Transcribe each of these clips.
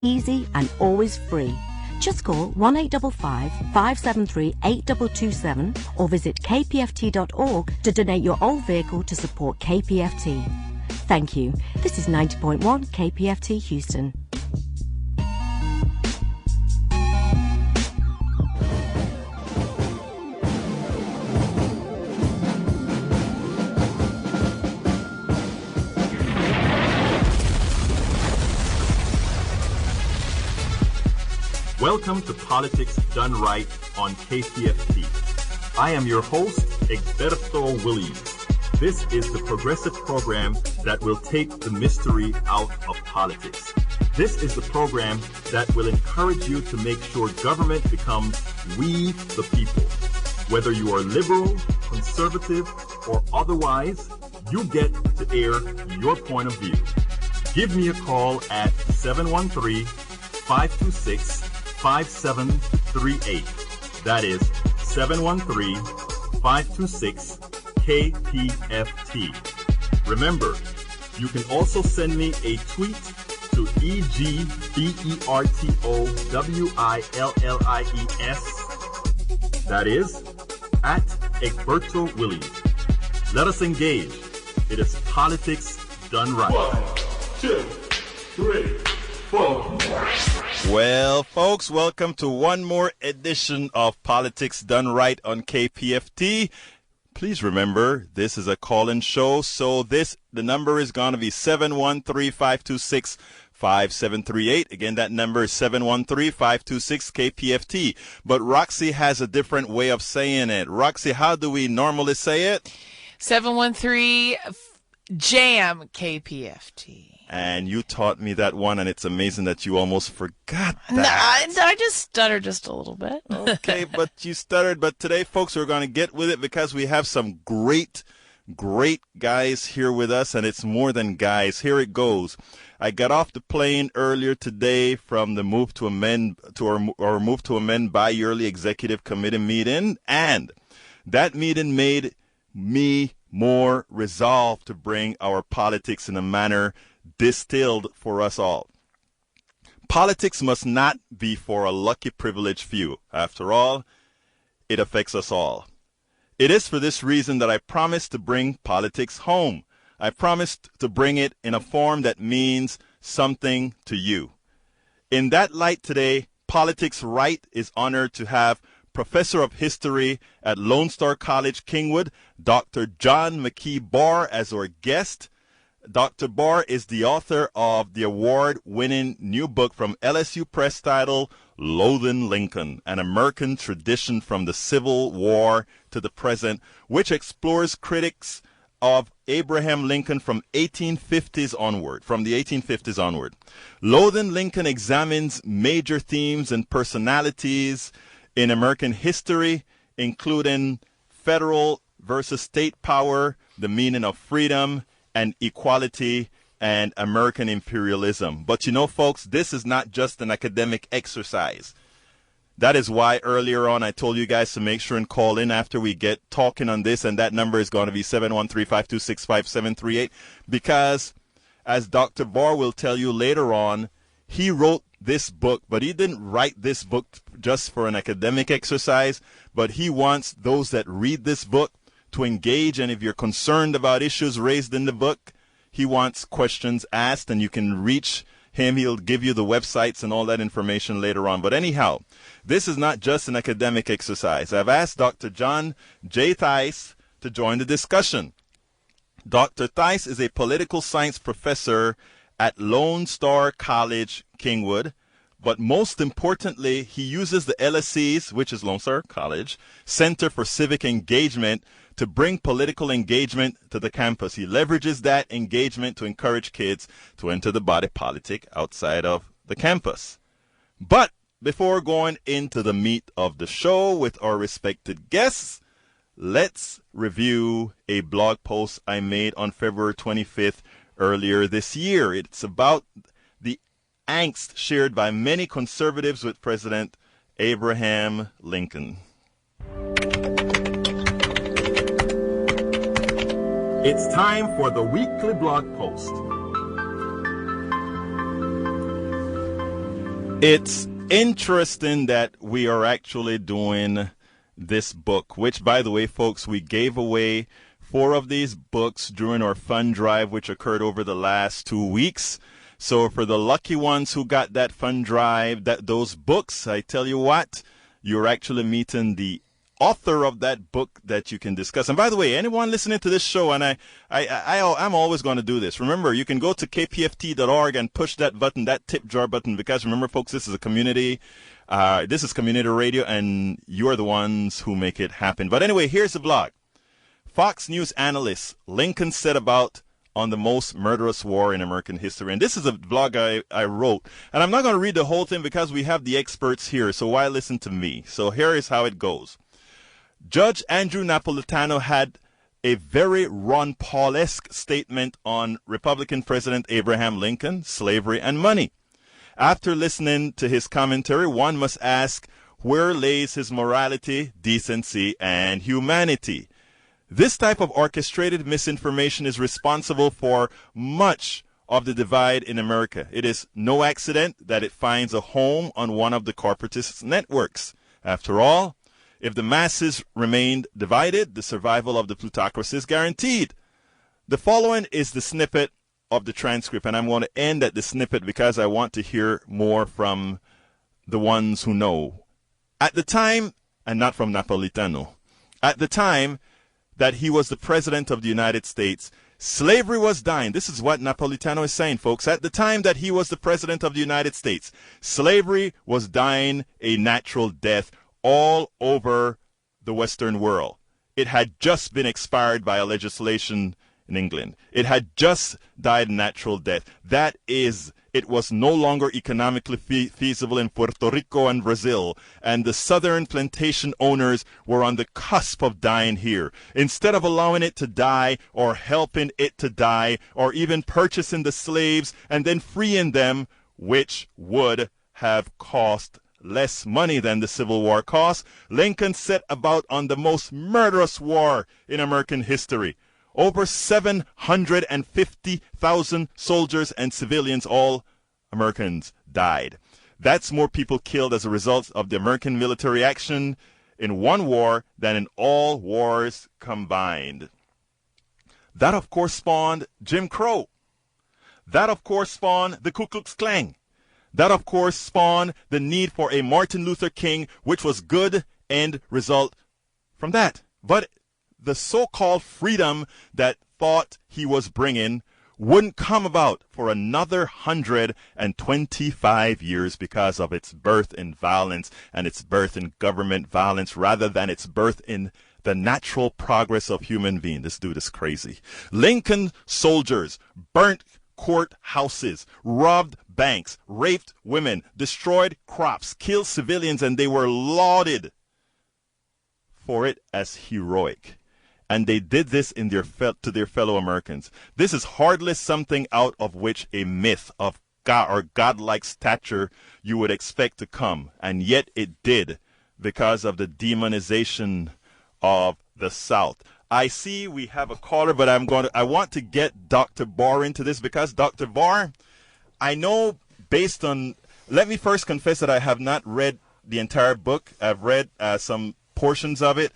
easy and always free. Just call 1-855-573-8227 or visit kpft.org to donate your old vehicle to support KPFT. Thank you. This is 90.1 KPFT Houston. Welcome to Politics Done Right on KPFT. I am your host, Egberto Williams. This is the progressive program that will take the mystery out of politics. This is the program that will encourage you to make sure government becomes we the people. Whether you are liberal, conservative, or otherwise, you get to air your point of view. Give me a call at 713-526-5738. That is 713-526-KPFT. Remember, you can also send me a tweet to EGBERTOWILLIES. That is at Egberto Williams. Let us engage. It is Politics Done Right. 1, 2, 3, 4. Well, folks, welcome to one more edition of Politics Done Right on KPFT. Please remember, this is a call-in show, so the number is going to be 713-526-5738. Again, that number is 713-526-KPFT. But Roxy has a different way of saying it. Roxy, how do we normally say it? 713-JAM KPFT. And you taught me that one, and it's amazing that you almost forgot that. No, I just stuttered just a little bit. Okay, but you stuttered. But today, folks, we're going to get with it because we have some great guys here with us, and it's more than guys. Here it goes. I got off the plane earlier today from the Move to Amend bi-yearly executive committee meeting, and that meeting made me more resolved to bring our politics in a manner distilled for us all. Politics must not be for a lucky privileged few. After all, it affects us all. It is for this reason that I promised to bring politics home. I promised to bring it in a form that means something to you. In that light today, Politics Right is honored to have Professor of History at Lone Star College-Kingwood, Dr. John McKee Barr, as our guest. Dr. Barr is the author of the award-winning new book from LSU Press titled Loathing Lincoln, an American Tradition from the Civil War to the Present, which explores critics of Abraham Lincoln from the 1850s onward. Loathing Lincoln examines major themes and personalities in American history, including federal versus state power, the meaning of freedom and equality, and American imperialism. But you know, folks, this is not just an academic exercise. That is why earlier on I told you guys to make sure and call in after we get talking on this, and that number is going to be 713-526-5738, because as Dr. Barr will tell you later on, he wrote this book, but he didn't write this book just for an academic exercise, but he wants those that read this book to engage, and if you're concerned about issues raised in the book, he wants questions asked, and you can reach him. He'll give you the websites and all that information later on. But anyhow, this is not just an academic exercise. I've asked Dr. John J. Theis to join the discussion. Dr. Theis is a political science professor at Lone Star College-Kingwood, but most importantly, he uses the LSC's, which is Lone Star College, Center for Civic Engagement, to bring political engagement to the campus. He leverages that engagement to encourage kids to enter the body politic outside of the campus. But before going into the meat of the show with our respected guests, let's review a blog post I made on February 25th earlier this year. It's about the angst shared by many conservatives with President Abraham Lincoln. It's time for the weekly blog post. It's interesting that we are actually doing this book, which, by the way, folks, we gave away 4 of these books during our fund drive, which occurred over the last 2 weeks. So for the lucky ones who got that fund drive, those books, I tell you what, you're actually meeting the author of that book that you can discuss. And by the way, anyone listening to this show, and I'm always going to do this. Remember, you can go to kpft.org and push that button, that tip jar button, because remember, folks, this is a community. This is community radio, and you're the ones who make it happen. But anyway, here's the blog. Fox News analyst Lincoln set about on the most murderous war in American history. And this is a blog I wrote. And I'm not going to read the whole thing because we have the experts here, so why listen to me? So here is how it goes. Judge Andrew Napolitano had a very Ron Paul-esque statement on Republican President Abraham Lincoln, slavery, and money. After listening to his commentary, one must ask, where lays his morality, decency, and humanity? This type of orchestrated misinformation is responsible for much of the divide in America. It is no accident that it finds a home on one of the corporatist networks. After all, if the masses remained divided, the survival of the plutocracy is guaranteed. The following is the snippet of the transcript, and I'm going to end at the snippet because I want to hear more from the ones who know. At the time, and not from Napolitano, at the time that he was the president of the United States, slavery was dying. This is what Napolitano is saying, folks. At the time that he was the president of the United States, slavery was dying a natural death all over the Western world. It had just been expired by a legislation in England. It had just died a natural death. That is, it was no longer economically feasible in Puerto Rico and Brazil, and the southern plantation owners were on the cusp of dying here. Instead of allowing it to die or helping it to die or even purchasing the slaves and then freeing them, which would have cost less money than the Civil War cost, Lincoln set about on the most murderous war in American history. Over 750,000 soldiers and civilians, all Americans, died. That's more people killed as a result of the American military action in one war than in all wars combined. That, of course, spawned Jim Crow. That, of course, spawned the Ku Klux Klan. That, of course, spawned the need for a Martin Luther King, which was good end result from that. But the so-called freedom that thought he was bringing wouldn't come about for another 125 years because of its birth in violence and its birth in government violence rather than its birth in the natural progress of human being. This dude is crazy. Lincoln soldiers burnt courthouses, robbed banks, raped women, destroyed crops, killed civilians, and they were lauded for it as heroic. And they did this in to their fellow Americans. This is hardly something out of which a myth of God or godlike stature you would expect to come. And yet it did because of the demonization of the South. I see we have a caller, but I want to get Dr. Barr into this because Dr. Barr, I know based on, let me first confess that I have not read the entire book. I've read some portions of it,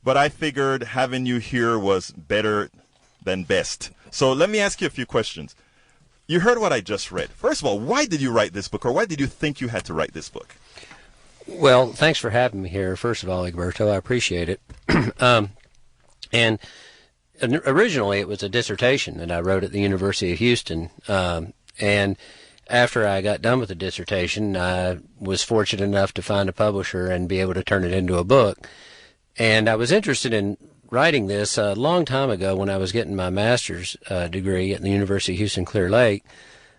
but I figured having you here was better than best. So let me ask you a few questions. You heard what I just read. First of all, why did you write this book, or why did you think you had to write this book? Well, thanks for having me here. First of all, Egberto, I appreciate it. And originally it was a dissertation that I wrote at the University of Houston. And after I got done with the dissertation, I was fortunate enough to find a publisher and be able to turn it into a book. And I was interested in writing this a long time ago when I was getting my master's degree at the University of Houston Clear Lake.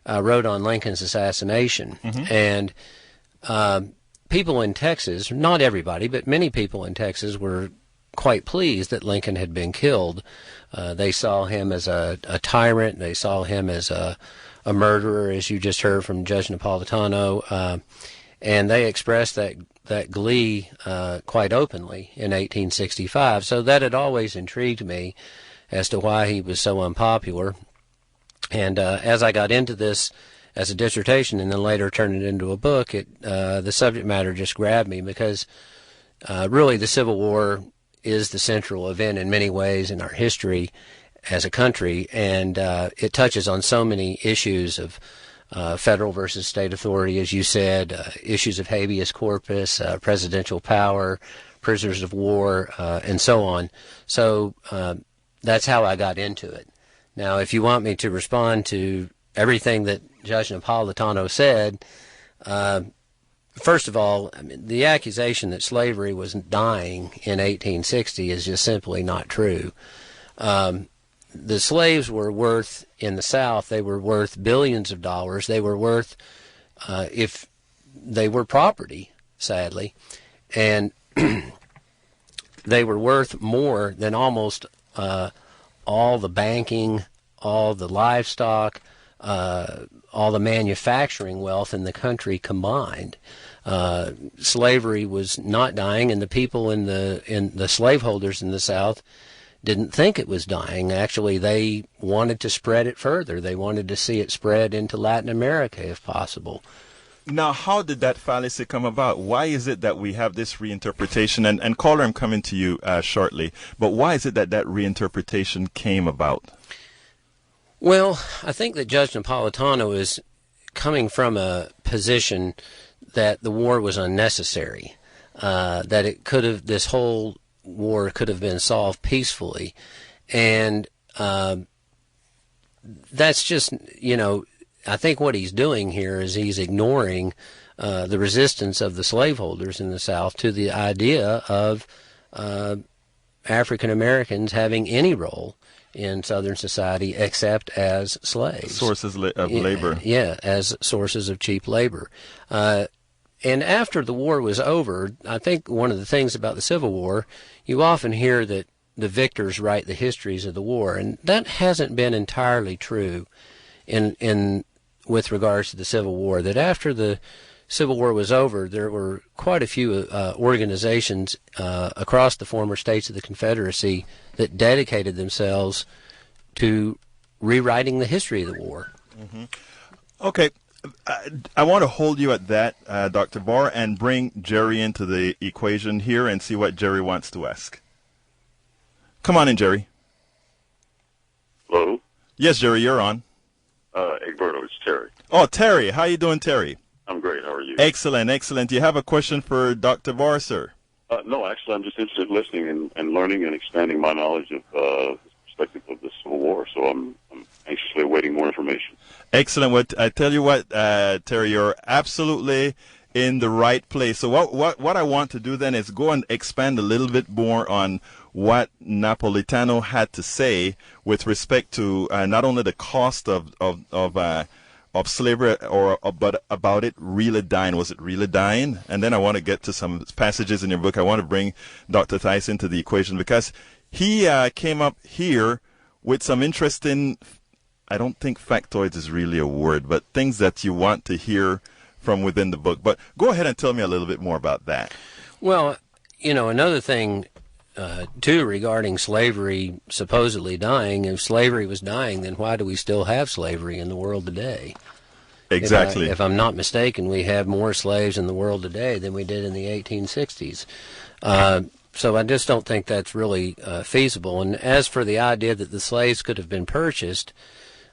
I wrote on Lincoln's assassination. And people in Texas, not everybody, but many people in Texas were quite pleased that Lincoln had been killed. They saw him as a tyrant. They saw him as a murderer, as you just heard from Judge Napolitano. And they expressed that glee quite openly in 1865. So that had always intrigued me as to why he was so unpopular. And as I got into this as a dissertation and then later turned it into a book, the subject matter just grabbed me because really the Civil War is the central event in many ways in our history as a country, and it touches on so many issues of federal versus state authority, as you said, issues of habeas corpus, presidential power, prisoners of war, and so on. So that's how I got into it. Now, if you want me to respond to everything that Judge Napolitano said, first of all, I mean, the accusation that slavery was dying in 1860 is just simply not true. The slaves were worth, in the South, they were worth billions of dollars. They were worth, if they were property, sadly, and they were worth more than almost all the banking, all the livestock, all the manufacturing wealth in the country combined. Slavery was not dying, and the people in the slaveholders in the South didn't think it was dying. Actually, they wanted to spread it further. They wanted to see it spread into Latin America if possible. Now, how did that fallacy come about? Why is it that we have this reinterpretation? And caller, I'm coming to you shortly. But why is it that that reinterpretation came about? Well, I think that Judge Napolitano is coming from a position that the war was unnecessary, that it could have, this whole war could have been solved peacefully. And that's just, you know, I think what he's doing here is he's ignoring the resistance of the slaveholders in the South to the idea of African Americans having any role in Southern society except as slaves. Sources of labor. Yeah, as sources of cheap labor. And after the war was over, I think one of the things about the Civil War, you often hear that the victors write the histories of the war, and that hasn't been entirely true in with regards to the Civil War. That after the Civil War was over, there were quite a few organizations across the former states of the Confederacy that dedicated themselves to rewriting the history of the war. Mm-hmm. Okay. I want to hold you at that, Dr. Barr, and bring Jerry into the equation here and see what Jerry wants to ask. Come on in, Jerry. Hello? Yes, Jerry, you're on. Egberto, it's Terry. Oh, Terry. How you doing, Terry? I'm great. How are you? Excellent, excellent. Do you have a question for Dr. Barr, sir? No, actually, I'm just interested in listening and learning and expanding my knowledge of the perspective of the Civil War, so I'm anxiously awaiting more information. Excellent. What I tell you what, Terry, you're absolutely in the right place. So what I want to do then is go and expand a little bit more on what Napolitano had to say with respect to not only the cost of slavery, but about it really dying. Was it really dying? And then I want to get to some passages in your book. I want to bring Dr. Theis into the equation because he came up here with some interesting, I don't think factoids is really a word, but things that you want to hear from within the book. But go ahead and tell me a little bit more about that. Well, you know, another thing, too, regarding slavery supposedly dying, if slavery was dying, then why do we still have slavery in the world today? Exactly. If I'm not mistaken, we have more slaves in the world today than we did in the 1860s. So I just don't think that's really feasible. And as for the idea that the slaves could have been purchased,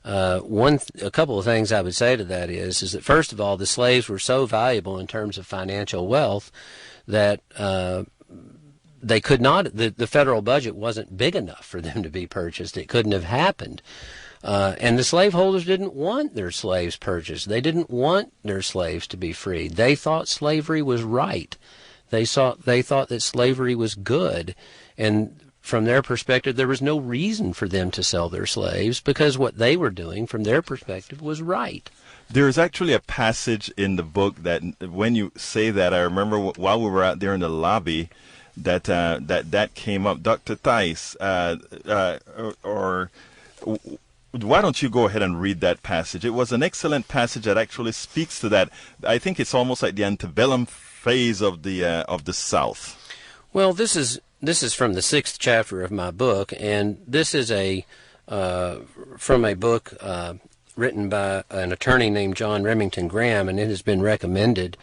a couple of things I would say to that is that first of all, the slaves were so valuable in terms of financial wealth that they could not. The federal budget wasn't big enough for them to be purchased. It couldn't have happened. And the slaveholders didn't want their slaves purchased. They didn't want their slaves to be freed. They thought slavery was right. They thought that slavery was good, and from their perspective, there was no reason for them to sell their slaves because what they were doing, from their perspective, was right. There is actually a passage in the book that, when you say that, I remember while we were out there in the lobby, that came up. Dr. Theis, or why don't you go ahead and read that passage? It was an excellent passage that actually speaks to that. I think it's almost like the antebellum phase of the South. Well, this is from the 6th chapter of my book, and this is from a book written by an attorney named John Remington Graham, and it has been recommended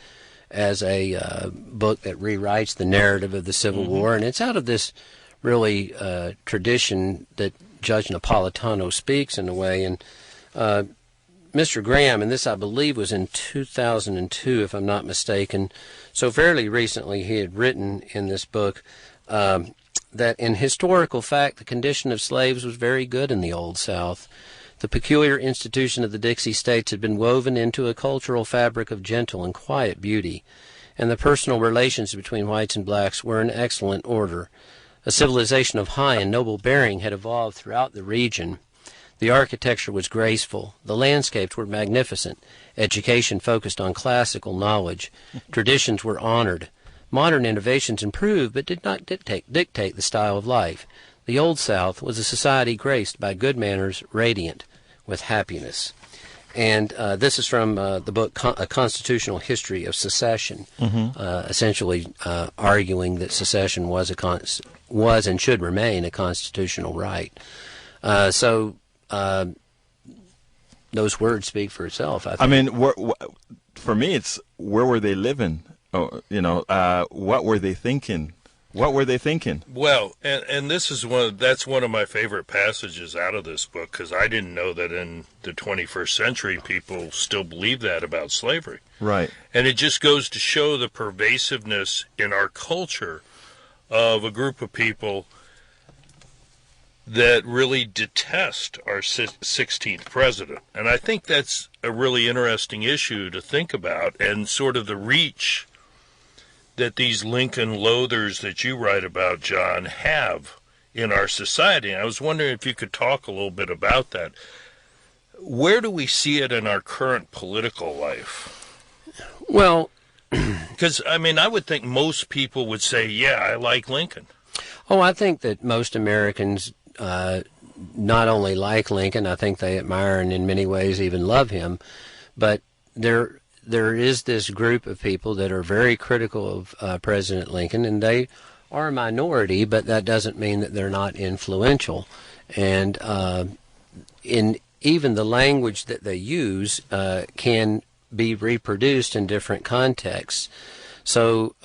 as a book that rewrites the narrative of the Civil War. And it's out of this really tradition that Judge Napolitano speaks in a way. And Mr. Graham, and this I believe was in 2002, if I'm not mistaken, so fairly recently he had written in this book that in historical fact the condition of slaves was very good in the Old South. The peculiar institution of the Dixie States had been woven into a cultural fabric of gentle and quiet beauty, and the personal relations between whites and blacks were in excellent order. A civilization of high and noble bearing had evolved throughout the region. The architecture was graceful. The landscapes were magnificent. Education focused on classical knowledge. Traditions were honored. Modern innovations improved but did not dictate the style of life. The Old South was a society graced by good manners, radiant with happiness. And this is from the book A Constitutional History of Secession, essentially arguing that secession was and should remain a constitutional right. So those words speak for itself, I think. I mean, for me, it's where were they living? Oh, what were they thinking? What were they thinking? Well, and this is that's one of my favorite passages out of this book, because I didn't know that in the 21st century people still believe that about slavery. Right. And it just goes to show the pervasiveness in our culture of a group of people that really detest our 16th president. And I think that's a really interesting issue to think about, and sort of the reach that these Lincoln loathers that you write about, John, have in our society. And I was wondering if you could talk a little bit about that. Where do we see it in our current political life? Well, because, I mean, I would think most people would say, yeah, I like Lincoln. Oh, I think that most Americans not only like Lincoln, I think they admire and in many ways even love him, but there is this group of people that are very critical of President Lincoln, and they are a minority, but that doesn't mean that they're not influential. And in even the language that they use can be reproduced in different contexts. So,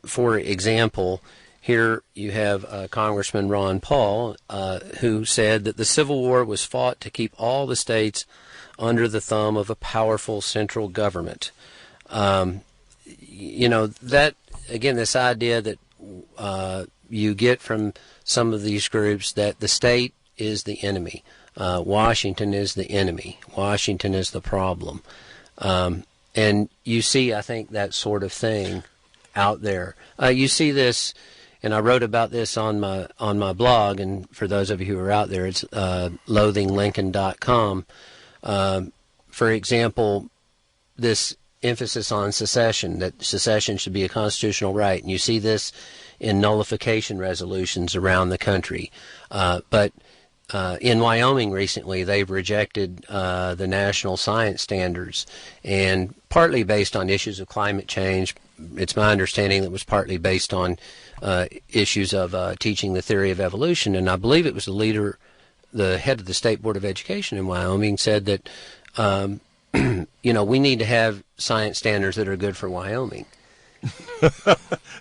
for example, here you have Congressman Ron Paul, who said that the Civil War was fought to keep all the states under the thumb of a powerful central government. That, again, this idea that you get from some of these groups that the state is the enemy. Washington is the enemy. Washington is the problem. And you see, I think, that sort of thing out there. You see this, and I wrote about this on my blog, and for those of you who are out there, it's loathinglincoln.com. For example, this emphasis on secession, that secession should be a constitutional right, and you see this in nullification resolutions around the country. But in Wyoming recently, they've rejected the national science standards, and partly based on issues of climate change. It's my understanding that it was partly based on issues of teaching the theory of evolution, and I believe it was the head of the State Board of Education in Wyoming said that we need to have science standards that are good for Wyoming.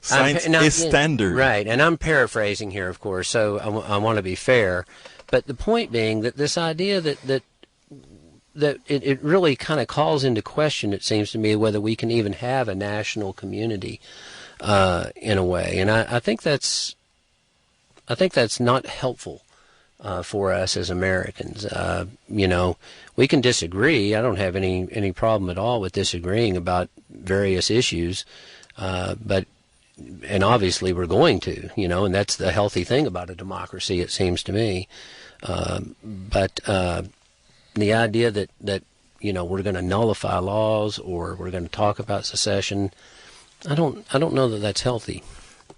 Science is standard. Right, and I'm paraphrasing here, of course, so I want to be fair. But the point being that this idea that it really kind of calls into question, it seems to me, whether we can even have a national community in a way. And I think that's not helpful for us as Americans. We can disagree. I don't have any problem at all with disagreeing about various issues, and obviously we're going to, and that's the healthy thing about a democracy, it seems to me. But the idea that we're going to nullify laws or we're going to talk about secession, I don't know that that's healthy.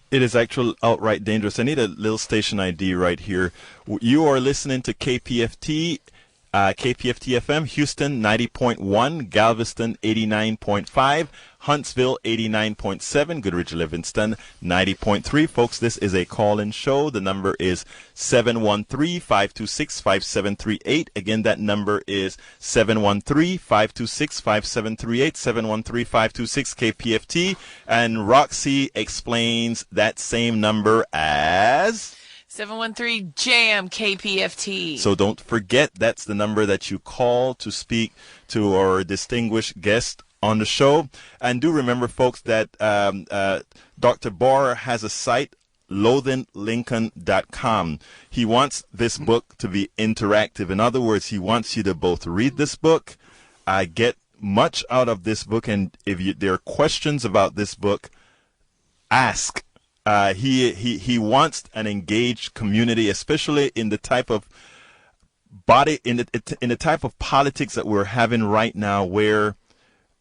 It is actually outright dangerous. I need a little station ID right here. You are listening to KPFT KPFT FM, Houston 90.1, Galveston 89.5, Huntsville 89.7, Goodrich Livingston 90.3. Folks, this is a call-in show. The number is 713-526-5738. Again, that number is 713-526-5738, 713-526-KPFT. And Roxy explains that same number as 713-JAM KPFT. So don't forget, that's the number that you call to speak to our distinguished guest on the show. And do remember, folks, that Dr. Barr has a site, loathinglincoln.com. He wants this book to be interactive. In other words, he wants you to both read this book, get much out of this book, and if there are questions about this book, ask. He wants an engaged community, especially in the type of in the type of politics that we're having right now, where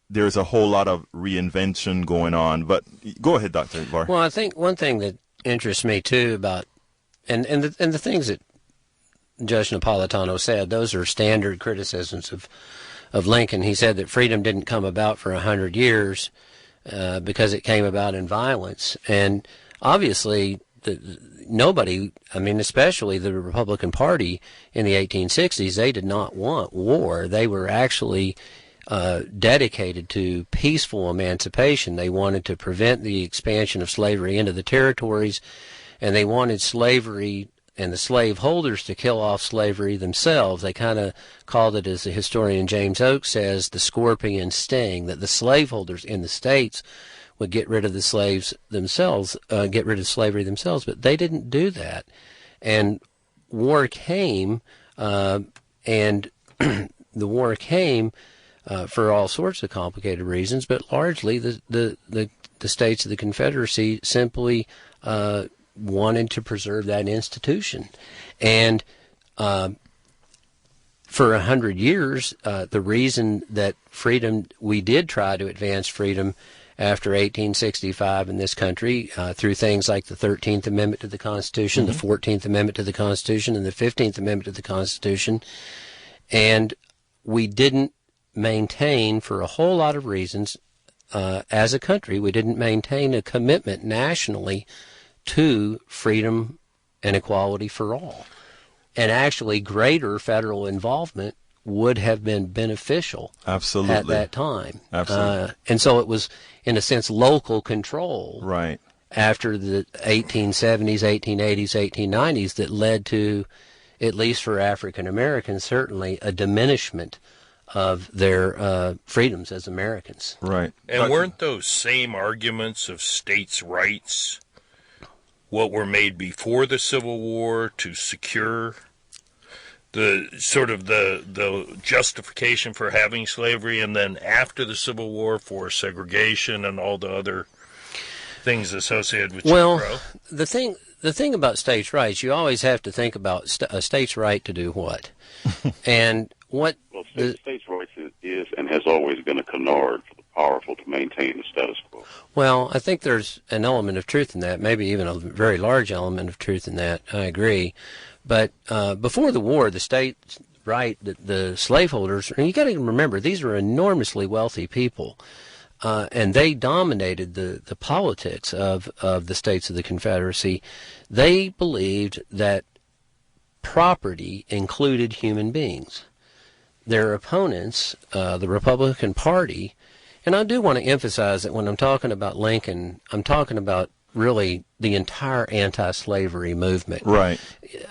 there's a whole lot of reinvention going on. But go ahead, Dr. Barr. Well, I think one thing that interests me too about and the things that Judge Napolitano said, those are standard criticisms of Lincoln. He said that freedom didn't come about for 100 years because it came about in violence. And obviously, nobody, I mean, especially the Republican Party in the 1860s, they did not want war. They were actually dedicated to peaceful emancipation. They wanted to prevent the expansion of slavery into the territories, and they wanted slavery and the slaveholders to kill off slavery themselves. They kind of called it, as the historian James Oakes says, the scorpion sting, that the slaveholders in the states would get rid of the slaves themselves, get rid of slavery themselves, but they didn't do that. And war came, and the war came for all sorts of complicated reasons, but largely the states of the Confederacy simply wanted to preserve that institution. And for 100 years, the reason that we did try to advance freedom after 1865 in this country through things like the 13th Amendment to the Constitution, the 14th Amendment to the Constitution, and the 15th Amendment to the Constitution. And we didn't maintain, for a whole lot of reasons, as a country, we didn't maintain a commitment nationally to freedom and equality for all. And actually, greater federal involvement would have been beneficial at that time. Absolutely. And so it was, in a sense, local control right after the 1870s, 1880s, 1890s that led to, at least for African Americans, certainly a diminishment of their freedoms as Americans. Right. And weren't those same arguments of states' rights what were made before the Civil War to secure the sort of the justification for having slavery, and then after the Civil War for segregation and all the other things associated with Jim Crow? Well, the thing about states' rights, you always have to think about a state's right to do what. And what... Well, states' rights is and has always been a canard for the powerful to maintain the status quo. Well, I think there's an element of truth in that, maybe even a very large element of truth in that. I agree. But before the war, the state's right, the slaveholders, and you got to remember, these are enormously wealthy people, and they dominated the politics of the states of the Confederacy. They believed that property included human beings. Their opponents, the Republican Party, and I do want to emphasize that when I'm talking about Lincoln, I'm talking about really the entire anti-slavery movement. Right.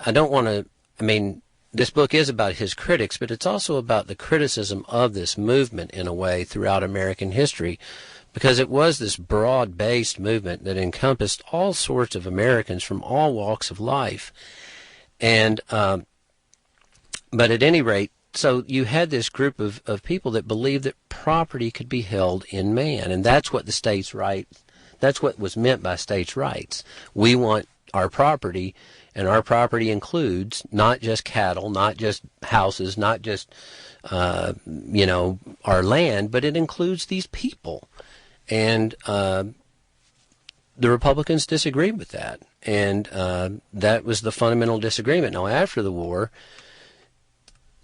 I don't want to, I mean, this book is about his critics, but it's also about the criticism of this movement in a way throughout American history, because it was this broad-based movement that encompassed all sorts of Americans from all walks of life. And, but at any rate, so you had this group of people that believed that property could be held in man, and that's what the states' rights, that's what was meant by states' rights. We want our property, and our property includes not just cattle, not just houses, not just, our land, but it includes these people. And the Republicans disagreed with that, and that was the fundamental disagreement. Now, after the war,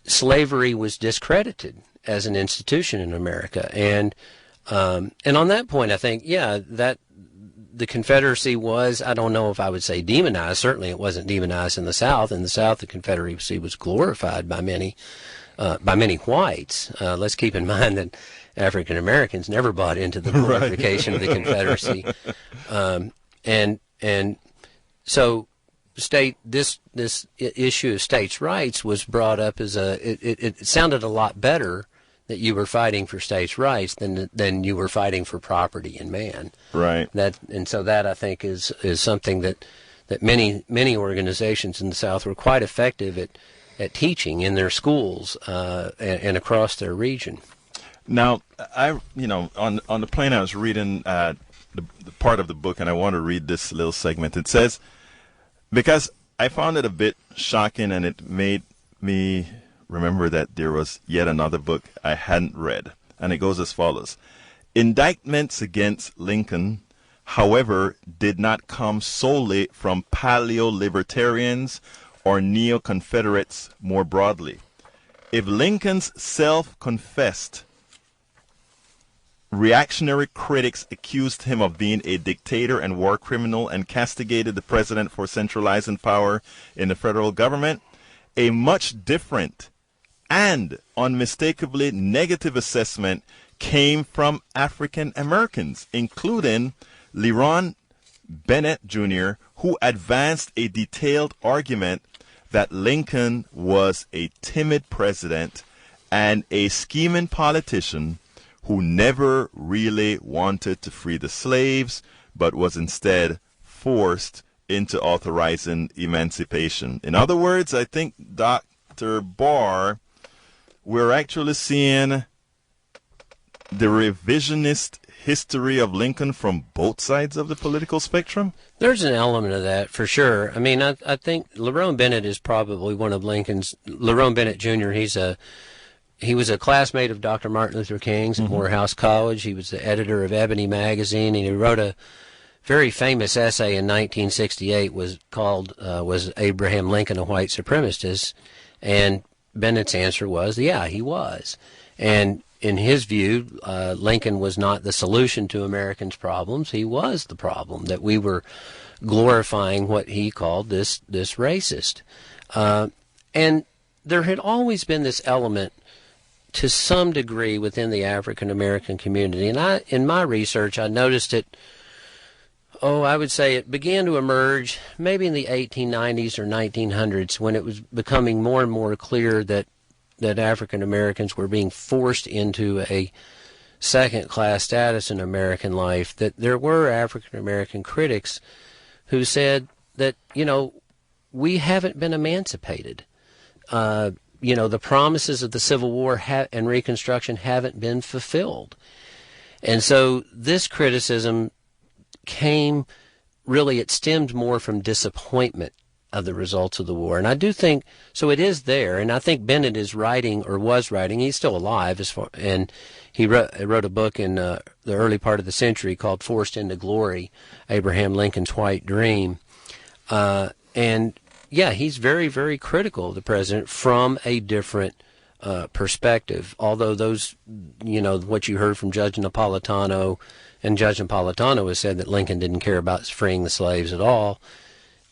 slavery was discredited as an institution in America. And on that point, I think, that the Confederacy was, I don't know if I would say demonized. Certainly it wasn't demonized in the South. In the South, the Confederacy was glorified by many whites. Let's keep in mind that African Americans never bought into the glorification of the Confederacy. And so this issue of states' rights was brought up as it sounded a lot better that you were fighting for states' rights than you were fighting for property and man. Right. So that I think is something that many organizations in the South were quite effective at teaching in their schools and across their region. Now, on the plane I was reading the part of the book, and I want to read this little segment. It says, because I found it a bit shocking, and it made me remember that there was yet another book I hadn't read. And it goes as follows. Indictments against Lincoln, however, did not come solely from paleo-libertarians or neo-Confederates more broadly. If Lincoln's self-confessed reactionary critics accused him of being a dictator and war criminal and castigated the president for centralizing power in the federal government, a much different and unmistakably negative assessment came from African Americans, including Leron Bennett Jr., who advanced a detailed argument that Lincoln was a timid president and a scheming politician who never really wanted to free the slaves, but was instead forced into authorizing emancipation. In other words, I think, Dr. Barr, we're actually seeing the revisionist history of Lincoln from both sides of the political spectrum? There's an element of that, for sure. I mean, I think Lerone Bennett is probably one of Lincoln's. Lerone Bennett Jr., he was a classmate of Dr. Martin Luther King's at Morehouse College. He was the editor of Ebony magazine, and he wrote a very famous essay in 1968 was Abraham Lincoln a white supremacist? And Bennett's answer was, yeah, he was. And in his view, Lincoln was not the solution to Americans' problems. He was the problem, that we were glorifying what he called this racist. And there had always been this element to some degree within the African American community. And in my research, I noticed it, I would say it began to emerge maybe in the 1890s or 1900s, when it was becoming more and more clear that African Americans were being forced into a second-class status in American life, that there were African American critics who said that, we haven't been emancipated. The promises of the Civil War and Reconstruction haven't been fulfilled. And so this criticism it stemmed more from disappointment of the results of the war. And I do think, so it is there, and I think Bennett is writing, or was writing, he's still alive, and he wrote a book in the early part of the century called Forced into Glory, Abraham Lincoln's White Dream. And yeah, he's very, very critical of the president from a different perspective. Although those, what you heard from Judge Napolitano, and Judge Napolitano has said that Lincoln didn't care about freeing the slaves at all.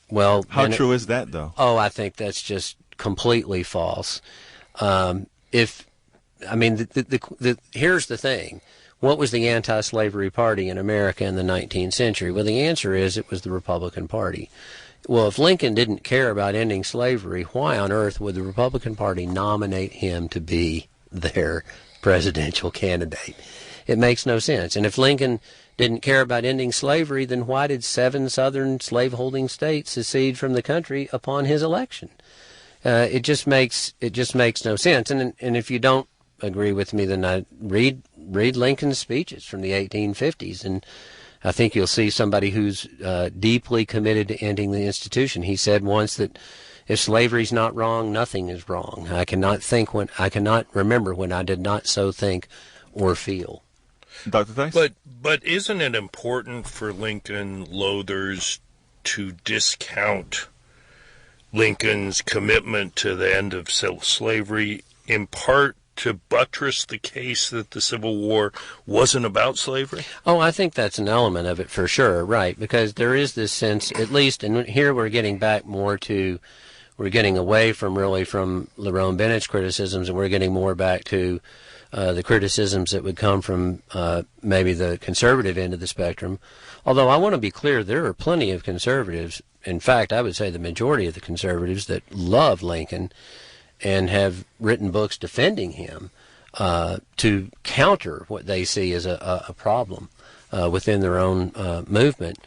Well, how true is that, though? I think that's just completely false. Here's the thing. What was the anti-slavery party in America in the 19th century? Well, the answer is it was the Republican Party. Well, if Lincoln didn't care about ending slavery, why on earth would the Republican Party nominate him to be their presidential candidate? It makes no sense. And if Lincoln didn't care about ending slavery, then why did 7 southern slaveholding states secede from the country upon his election? It just makes no sense. And if you don't agree with me, then I read Lincoln's speeches from the 1850s, and I think you'll see somebody who's deeply committed to ending the institution. He said once that if slavery's not wrong, nothing is wrong. I cannot remember when I did not so think or feel. Dr. Theis? But isn't it important for Lincoln loathers to discount Lincoln's commitment to the end of slavery, in part to buttress the case that the Civil War wasn't about slavery? Oh, I think that's an element of it for sure, right, because there is this sense, at least, and here we're getting back more to, we're getting away from Lerone Bennett's criticisms, and we're getting more back to the criticisms that would come from maybe the conservative end of the spectrum. Although I want to be clear, there are plenty of conservatives, in fact, I would say the majority of the conservatives, that love Lincoln and have written books defending him to counter what they see as a problem within their own movement.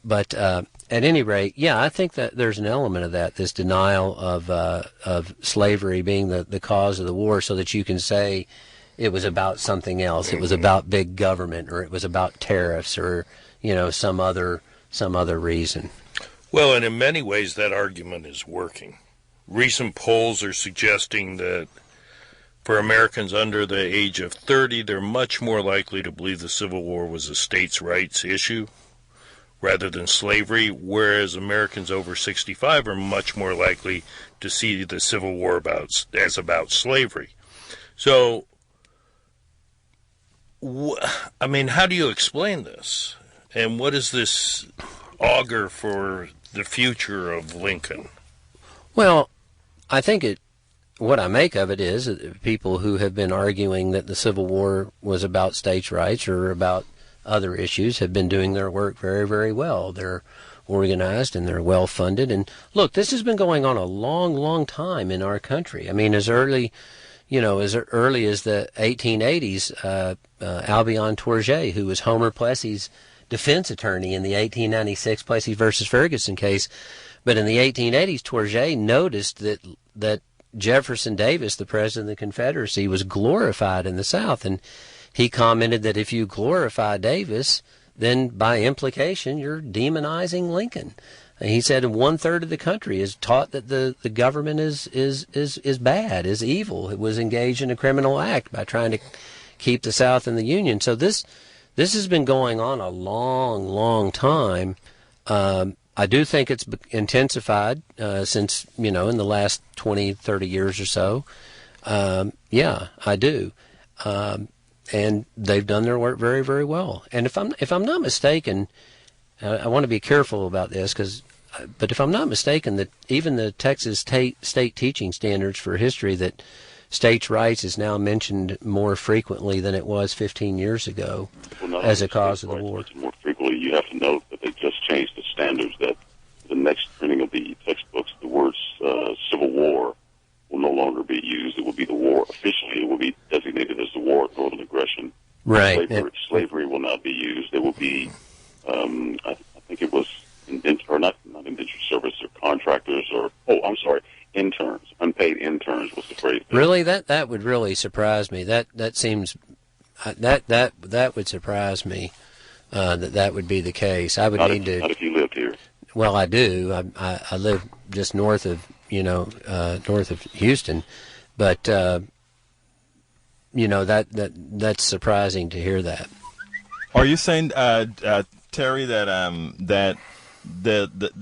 But at any rate, yeah, I think that there's an element of that, this denial of slavery being the cause of the war, so that you can say it was about something else. It was about big government, or it was about tariffs, or some other reason. Well, and in many ways that argument is working. Recent polls are suggesting that for Americans under the age of 30, they're much more likely to believe the Civil War was a states' rights issue rather than slavery, whereas Americans over 65 are much more likely to see the Civil War as about slavery. So, how do you explain this? And what does this augur for the future of Lincoln? Well, I think what I make of it is that people who have been arguing that the Civil War was about states' rights or about other issues have been doing their work very, very well. They're organized and they're well funded. And look, this has been going on a long, long time in our country. I mean, as early as the 1880s, Albion Tourget, who was Homer Plessy's defense attorney in the 1896 Plessy versus Ferguson case, but in the 1880s, Tourget noticed that Jefferson Davis, the president of the Confederacy, was glorified in the South, and he commented that if you glorify Davis, then by implication you're demonizing Lincoln. And he said 1/3 of the country is taught that the government is bad, is evil. It was engaged in a criminal act by trying to keep the South in the Union. So this has been going on a long, long time. I do think it's intensified since, in the last 20, 30 years or so. Yeah, I do. And they've done their work very, very well. And if I'm not mistaken, I want to be careful about this, but if I'm not mistaken, that even the Texas state teaching standards for history, that states' rights is now mentioned more frequently than it was 15 years ago as a cause of the war. More frequently, you have to note that they just changed the standards, that the next printing of the textbooks, the words Civil War will no longer be used. It will be the war. Officially, it will be designated as the War of Northern Aggression. Right. Slavery will not be used. It will be, I think it was, not indentured service, or contractors, interns. Unpaid interns was the phrase. Really? That would really surprise me. That seems, that would surprise me, that would be the case. I would not need to. Not if you lived here. Well, I do. I live just north of Houston, but that's surprising to hear that. Are you saying, Terry, that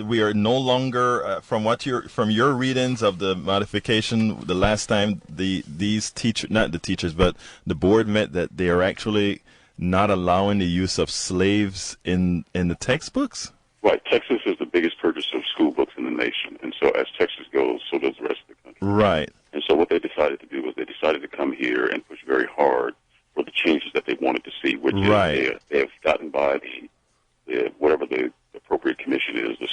we are no longer, from your readings of the modification, the last time these teachers, not the teachers, but the board met, that they are actually not allowing the use of slaves in the textbooks? Right. Texas is the biggest purchaser of school books in the nation, and so as Texas goes, so does the rest of the country. Right. And so what they decided to do was they decided to come here and push very hard for the changes that they wanted to see, which is they have gotten by the whatever the appropriate commission is, the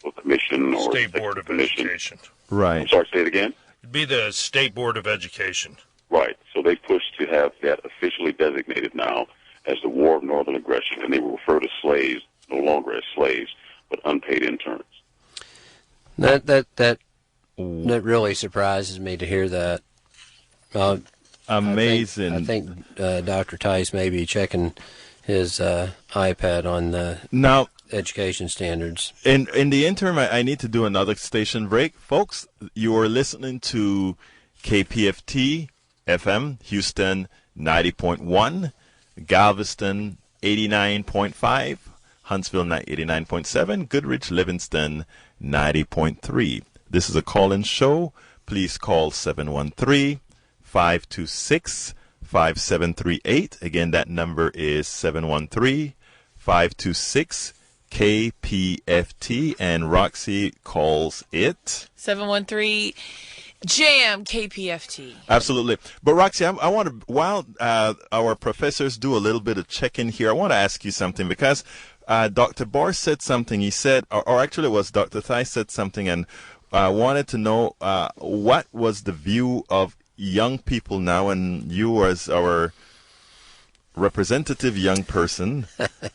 book commission or State Board of Education. Right. I'm sorry, say it again? It'd be the State Board of Education. Right. So they pushed to have that officially designated now as the War of Northern Aggression, and they will refer to slaves no longer as slaves, but unpaid interns. That really surprises me to hear that. Amazing. I think Dr. Tice may be checking his iPad on the education standards. In the interim, I need to do another station break. Folks, you are listening to KPFT FM, Houston 90.1, Galveston 89.5, Huntsville 89.7, Goodrich, Livingston 90.3. This is a call-in show. Please call 713-526-5738. Again, that number is 713-526-KPFT, and Roxy calls it 713 Jam KPFT. Absolutely. But Roxy, I want to, while our professors do a little bit of check-in here, I want to ask you something, because Dr. Barr said something. He said, or actually it was Dr. Thai said something, and I wanted to know what was the view of young people now, and you as our representative young person,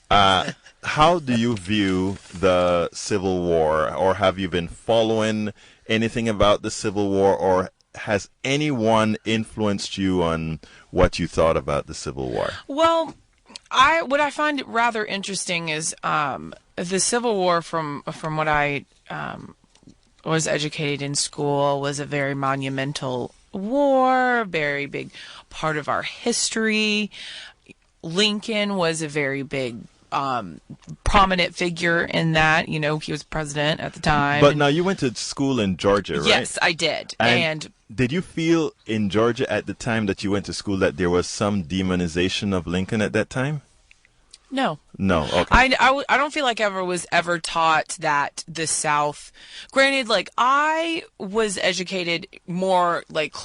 how do you view the Civil War, or have you been following anything about the Civil War, or has anyone influenced you on what you thought about the Civil War? Well, what I find rather interesting is the Civil War, from what I was educated in school, was a very monumental war, very big part of our history. Lincoln was a very big prominent figure in that. You know, he was president at the time. But now you went to school in Georgia, right? Yes, I did. And did you feel in Georgia at the time that you went to school that there was some demonization of Lincoln at that time? No. No, okay. I don't feel like I was ever taught that the South, granted, like, I was educated more, like,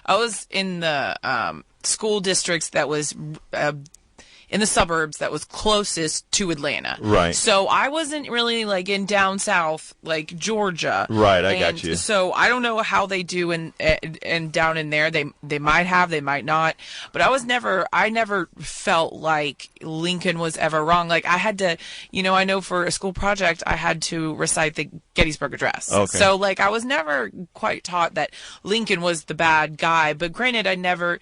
I was in the school districts that was in the suburbs that was closest to Atlanta. Right. So I wasn't really, like, in down south, like, Georgia. Right, I got you. So I don't know how they do in down in there. They might have, they might not. But I never felt like Lincoln was ever wrong. Like, I had to, you know, I know for a school project, I had to recite the Gettysburg Address. Okay. So, like, I was never quite taught that Lincoln was the bad guy. But granted, I never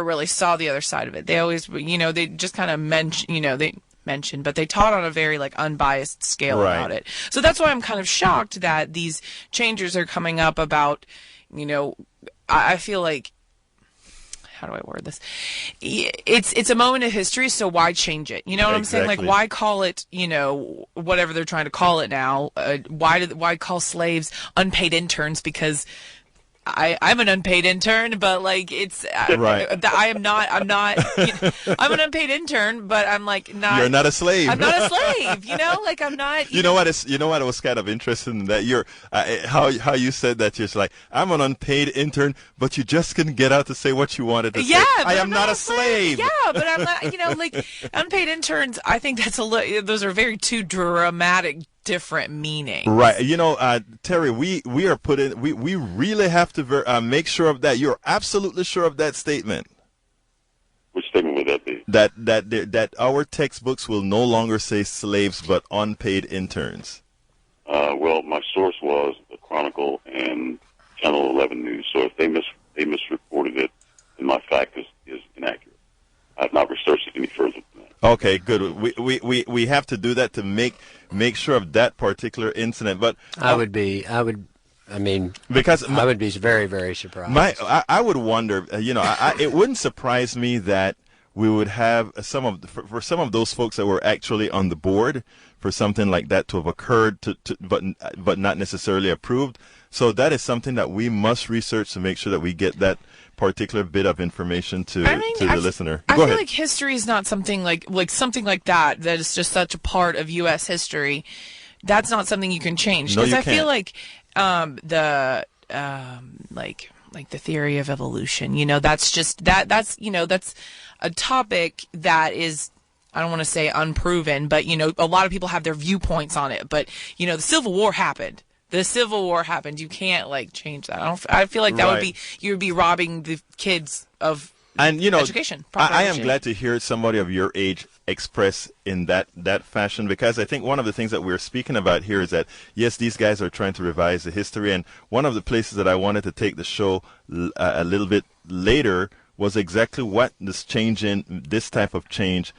really saw the other side of it. They always, you know, they just kind of mentioned, but they taught on a very, like, unbiased scale about it. So that's why I'm kind of shocked that these changes are coming up about, you know, I feel like, how do I word this? It's a moment of history, so why change it? You know what I'm saying? Like, why call it, you know, whatever they're trying to call it now? Why call slaves unpaid interns? Because I'm an unpaid intern, but, like, it's right. I'm not. You know, I'm an unpaid intern, but I'm, like, not. You're not a slave. I'm not a slave. You know, like, I'm not. You know what? It was kind of interesting that you're how you said that. You're just like, I'm an unpaid intern, but you just couldn't get out to say what you wanted to say. But I am not a slave. Yeah, but I'm not. You know, like, unpaid interns. I think that's those are very two dramatic, different meaning. Right. You know, Terry, we really have to make sure of that. You're absolutely sure of that statement. Which statement would that be? That our textbooks will no longer say slaves but unpaid interns. Well, my source was the Chronicle and Channel 11 News. So if they misreported it, then my fact is inaccurate. I've not researched it any further than that. Okay, good. We have to do that to make sure of that particular incident. But I would be very, very surprised. I would wonder. You know, it wouldn't surprise me that we would have for some of those folks that were actually on the board for something like that to have occurred, but not necessarily approved. So that is something that we must research to make sure that we get that particular bit of information to the listener. I feel like history is not something like something like that is just such a part of U.S. history. That's not something you can change. No, because you I can't. feel like the theory of evolution, you know, that's just that's a topic that is, I don't want to say unproven, but, you know, a lot of people have their viewpoints on it. But, you know, the Civil War happened. The Civil War happened. You can't, like, change that. I feel like that would be, you would be robbing the kids of education. I am glad to hear somebody of your age express in that fashion, because I think one of the things that we're speaking about here is that, yes, these guys are trying to revise the history. And one of the places that I wanted to take the show a little bit later was exactly what this type of change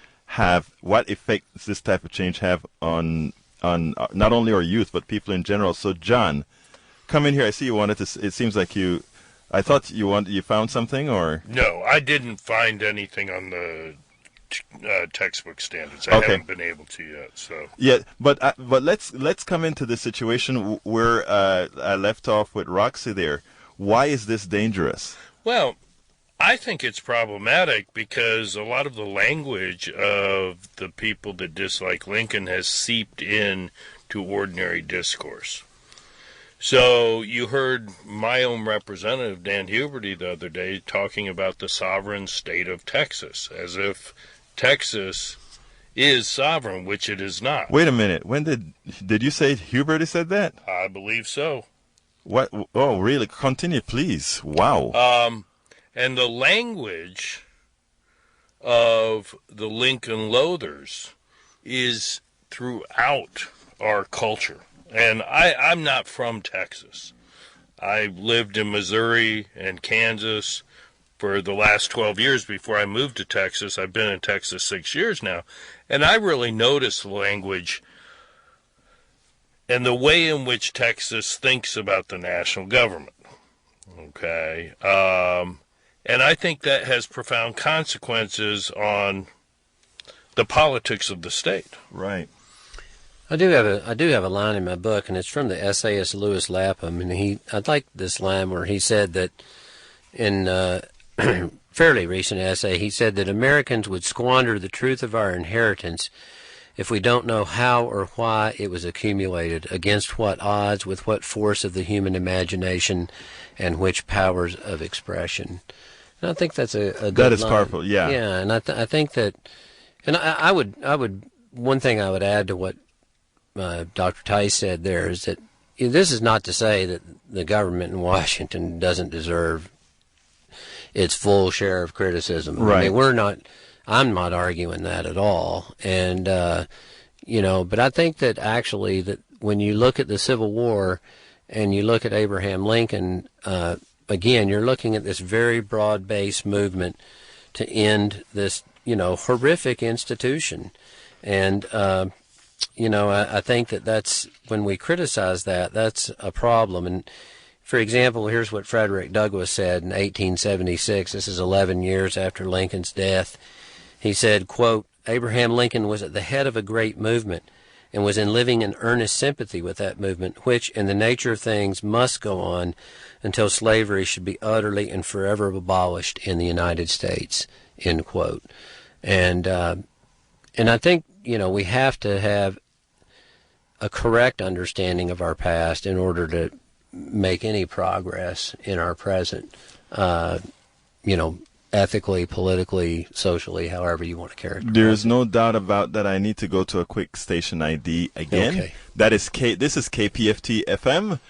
what effect does this type of change have on not only our youth, but people in general. So, John, come in here. I see you wanted to, it seems like I thought you found something, or? No, I didn't find anything on the textbook standards. I haven't been able to yet. So yeah, but let's come into the situation where I left off with Roxy there. Why is this dangerous? Well, I think it's problematic because a lot of the language of the people that dislike Lincoln has seeped in to ordinary discourse. So you heard my own representative, Dan Huberty, the other day talking about the sovereign state of Texas, as if Texas is sovereign, which it is not. Wait a minute. When did you say Huberty said that? I believe so. What? Oh, really? Continue, please. Wow. And the language of the Lincoln Loathers is throughout our culture. And I'm not from Texas. I lived in Missouri and Kansas for the last 12 years before I moved to Texas. I've been in Texas 6 years now. And I really noticed the language and the way in which Texas thinks about the national government. Okay. And I think that has profound consequences on the politics of the state. Right. I do have a line in my book, and it's from the essayist Lewis Lapham, and I'd like this line where he said that in a fairly recent essay, he said that Americans would squander the truth of our inheritance if we don't know how or why it was accumulated, against what odds, with what force of the human imagination, and which powers of expression. And I think that's a good that is line. powerful. Yeah. Yeah, and I think that, and I would one thing I would add to what Dr. Tice said there is that this is not to say that the government in Washington doesn't deserve its full share of criticism. Right. I mean, I'm not arguing that at all. And, but I think that actually that when you look at the Civil War and you look at Abraham Lincoln, again, you're looking at this very broad-based movement to end this, horrific institution. And, I think that's when we criticize that, that's a problem. And, for example, here's what Frederick Douglass said in 1876. This is 11 years after Lincoln's death. He said, quote, Abraham Lincoln was at the head of a great movement and was in living and earnest sympathy with that movement, which, in the nature of things, must go on until slavery should be utterly and forever abolished in the United States, end quote. And I think, we have to have a correct understanding of our past in order to make any progress in our present, ethically, politically, socially, however you want to characterize it. There's no doubt about that. I need to go to a quick station ID again. Okay. This is KPFT FM,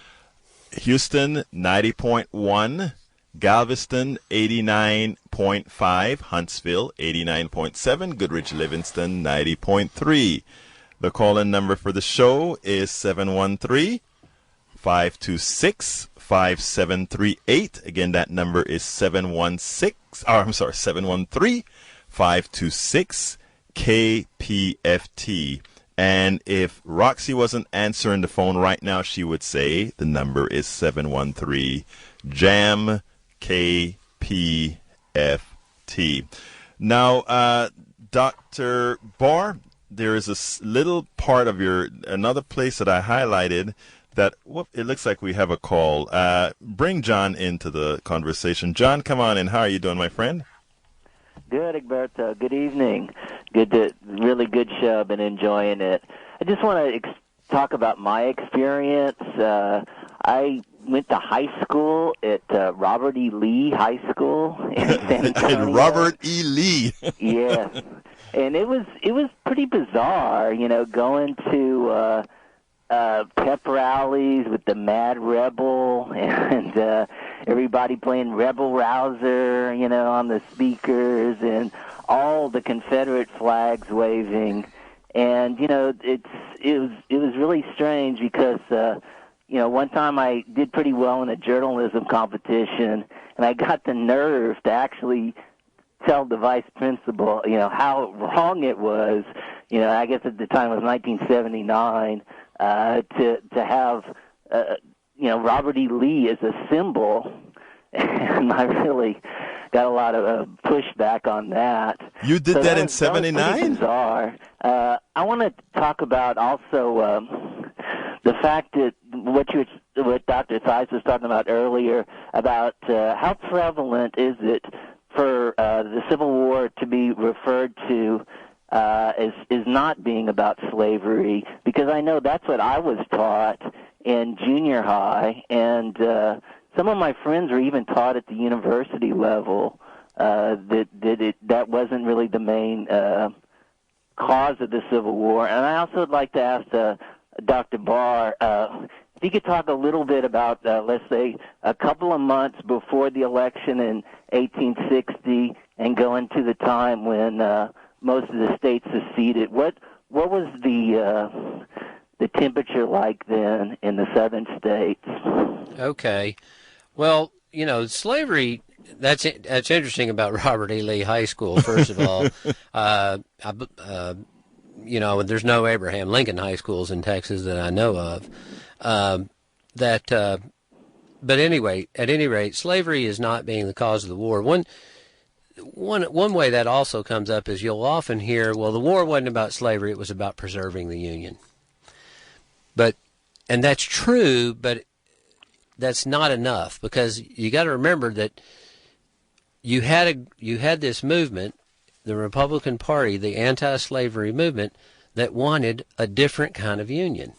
Houston 90.1, Galveston 89.5, Huntsville 89.7, Goodrich Livingston 90.3. The call-in number for the show is 713-526-5738. Again, that number is 713-526-KPFT. And if Roxy wasn't answering the phone right now, she would say the number is 713-JAM-KPFT. Now, Dr. Barr, there is a little part of another place that I highlighted that, it looks like we have a call. Bring John into the conversation. John, come on in. How are you doing, my friend? Good, Egberto. Good evening. Really good show. Been enjoying it. I just want to talk about my experience. I went to high school at Robert E. Lee High School in San Antonio. Robert E. Lee. Yes. And it was pretty bizarre, going to pep rallies with the Mad Rebel and everybody playing Rebel Rouser, on the speakers, and all the Confederate flags waving. And it was really strange because one time I did pretty well in a journalism competition, and I got the nerve to actually tell the vice principal, how wrong it was. I guess at the time it was 1979. To have, Robert E. Lee as a symbol, and I really, got a lot of pushback on that. You did that in '79? That was pretty bizarre. I want to talk about also the fact that what Dr. Theis was talking about earlier about how prevalent is it for the Civil War to be referred to as not being about slavery, because I know that's what I was taught in junior high, and some of my friends were even taught at the university level that wasn't really the main cause of the Civil War. And I also would like to ask Dr. Barr if you could talk a little bit about, let's say, a couple of months before the election in 1860 and going to the time when most of the states seceded. What was the temperature like then in the southern states? Okay. Well, slavery, that's interesting about Robert E. Lee High School, first of all. There's no Abraham Lincoln High Schools in Texas that I know of. But anyway, at any rate, slavery is not being the cause of the war. One way that also comes up is you'll often hear, well, the war wasn't about slavery, it was about preserving the Union. And that's true, but that's not enough, because you got to remember that you had this movement, the Republican Party, the anti-slavery movement, that wanted a different kind of union.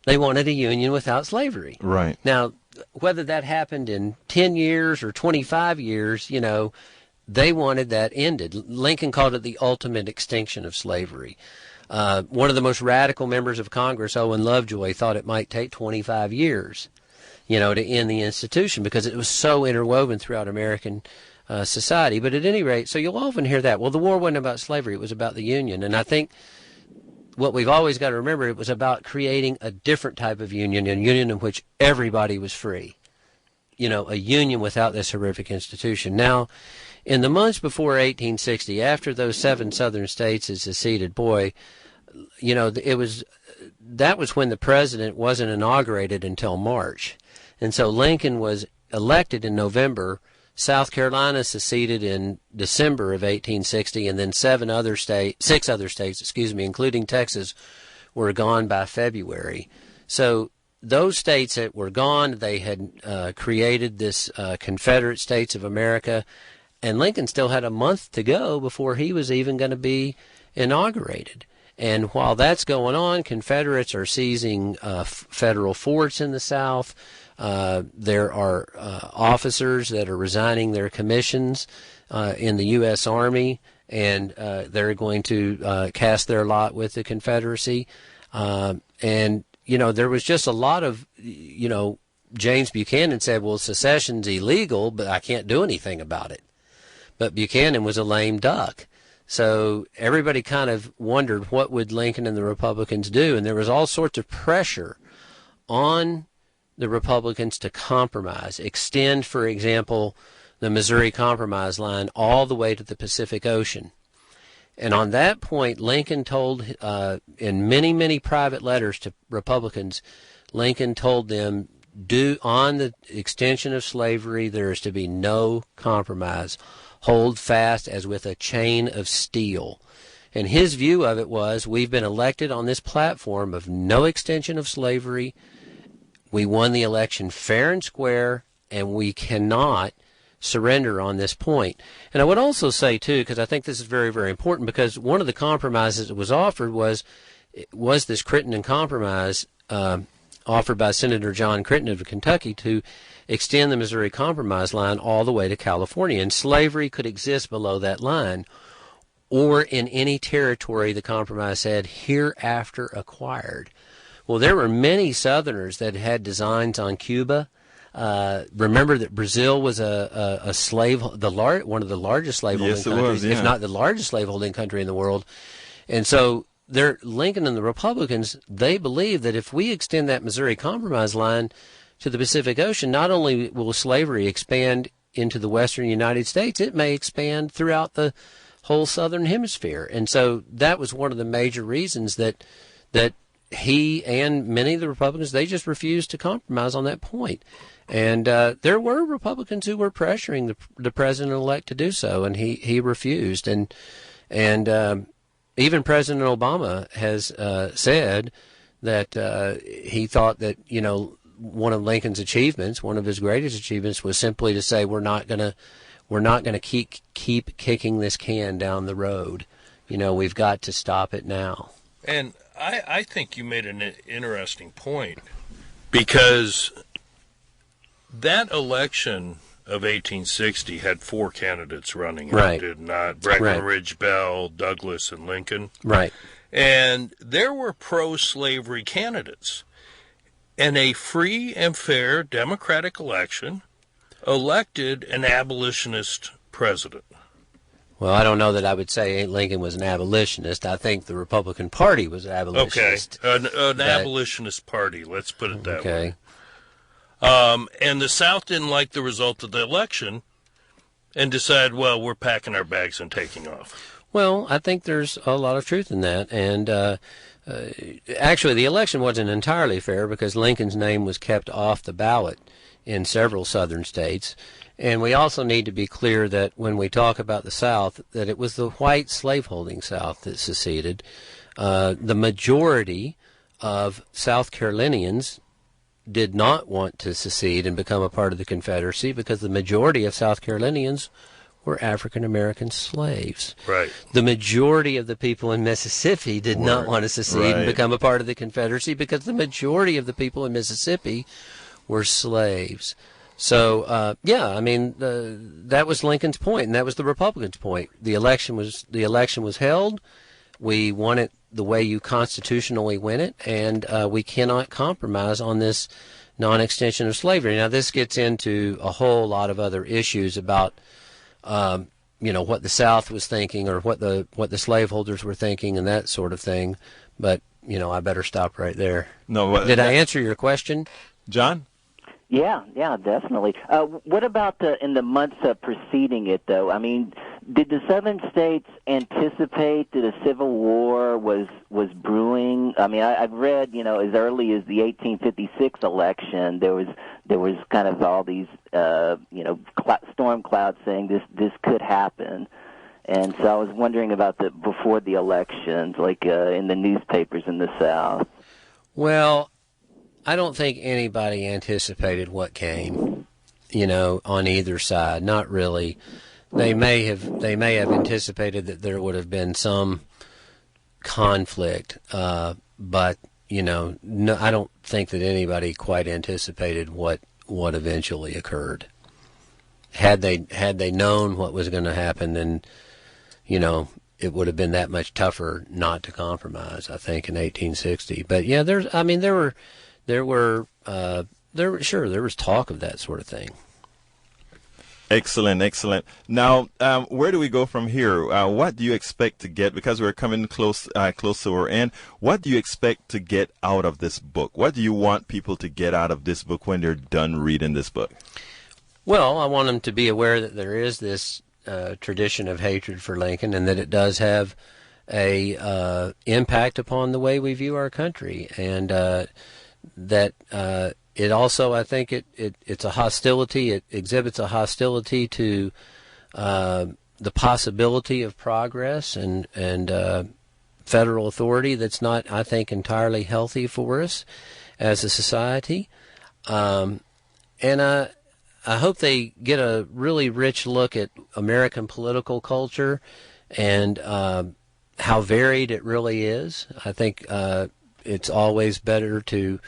They wanted a union without slavery. Right. Now, whether that happened in 10 years or 25 years, they wanted that ended. Lincoln called it the ultimate extinction of slavery. One of the most radical members of Congress, Owen Lovejoy, thought it might take 25 years, to end the institution, because it was so interwoven throughout American society. But at any rate, so you'll often hear that, well, the war wasn't about slavery, it was about the Union. And I think what we've always got to remember, it was about creating a different type of union, a union in which everybody was free, a union without this horrific institution. Now, in the months before 1860, after those 7 southern states had seceded, boy, that was when the president wasn't inaugurated until March. And so Lincoln was elected in November. South Carolina seceded in December of 1860, and then 6 other states, including Texas, were gone by February. So those states that were gone, they had created this Confederate States of America, and Lincoln still had a month to go before he was even going to be inaugurated. And while that's going on, Confederates are seizing federal forts in the South. There are officers that are resigning their commissions in the U.S. Army, and they're going to cast their lot with the Confederacy. And, there was just a lot of, James Buchanan said, well, secession's illegal, but I can't do anything about it. But Buchanan was a lame duck. So everybody kind of wondered, what would Lincoln and the Republicans do? And there was all sorts of pressure on the Republicans to compromise, extend, for example, the Missouri Compromise line all the way to the Pacific Ocean. And on that point, Lincoln told, in many, many private letters to Republicans, Lincoln told them, on the extension of slavery, there is to be no compromise. Hold fast as with a chain of steel. And his view of it was, we've been elected on this platform of no extension of slavery. We won the election fair and square, and we cannot surrender on this point. And I would also say, too, because I think this is very, very important, because one of the compromises that was offered was this Crittenden Compromise offered by Senator John Crittenden of Kentucky to extend the Missouri Compromise line all the way to California. And slavery could exist below that line or in any territory, the compromise said, hereafter acquired. Well, there were many Southerners that had designs on Cuba. Remember that Brazil was a slave, one of the largest slaveholding countries, if not the largest slaveholding country in the world. And so Lincoln and the Republicans, they believed that if we extend that Missouri Compromise line to the Pacific Ocean, not only will slavery expand into the western United States, it may expand throughout the whole southern hemisphere. And so that was one of the major reasons that he and many of the Republicans, they just refused to compromise on that point. And there were Republicans who were pressuring the president-elect to do so, and he refused. And even President Obama has said that he thought that, one of Lincoln's achievements, one of his greatest achievements, was simply to say we're not gonna keep kicking this can down the road. We've got to stop it now. And I think you made an interesting point, because that election of 1860 had 4 candidates running. Right. It did not. Breckinridge, Bell, Douglas, and Lincoln. Right. And there were pro-slavery candidates. And a free and fair democratic election elected an abolitionist president. Well, I don't know that I would say Lincoln was an abolitionist. I think the Republican Party was an abolitionist. Okay, an abolitionist party, let's put it that way. Okay. And the South didn't like the result of the election and decided, well, we're packing our bags and taking off. Well, I think there's a lot of truth in that. And actually, the election wasn't entirely fair because Lincoln's name was kept off the ballot in several southern states. And we also need to be clear that when we talk about the South, that it was the white slaveholding South that seceded. The majority of South Carolinians did not want to secede and become a part of the Confederacy because the majority of South Carolinians were African-American slaves. Right. The majority of the people in Mississippi did not want to secede and become a part of the Confederacy because the majority of the people in Mississippi were slaves. So, that was Lincoln's point, and that was the Republicans' point. The election was held. We won it the way you constitutionally win it, and we cannot compromise on this non-extension of slavery. Now, this gets into a whole lot of other issues about, what the South was thinking or what the slaveholders were thinking and that sort of thing. But, I better stop right there. No, did I answer your question, John? Yeah, definitely. What about in the months preceding it, though? I mean, did the Southern states anticipate that a civil war was brewing? I mean, I've read, as early as the 1856 election, there was kind of all these, storm clouds saying this could happen. And so I was wondering about before the elections, like in the newspapers in the South. Well, I don't think anybody anticipated what came, on either side. Not really. They may have anticipated that there would have been some conflict, but no, I don't think that anybody quite anticipated what eventually occurred. Had they known what was going to happen, then it would have been that much tougher not to compromise, I think, in 1860. But yeah, there was talk of that sort of thing. Excellent. Now, where do we go from here? What do you expect to get, because we're coming close to our end, what do you expect to get out of this book? What do you want people to get out of this book when they're done reading this book? Well, I want them to be aware that there is this tradition of hatred for Lincoln, and that it does have a impact upon the way we view our country, and that it also, I think, it's a hostility. It exhibits a hostility to the possibility of progress and federal authority that's not, I think, entirely healthy for us as a society. And I hope they get a really rich look at American political culture and how varied it really is. I think it's always better to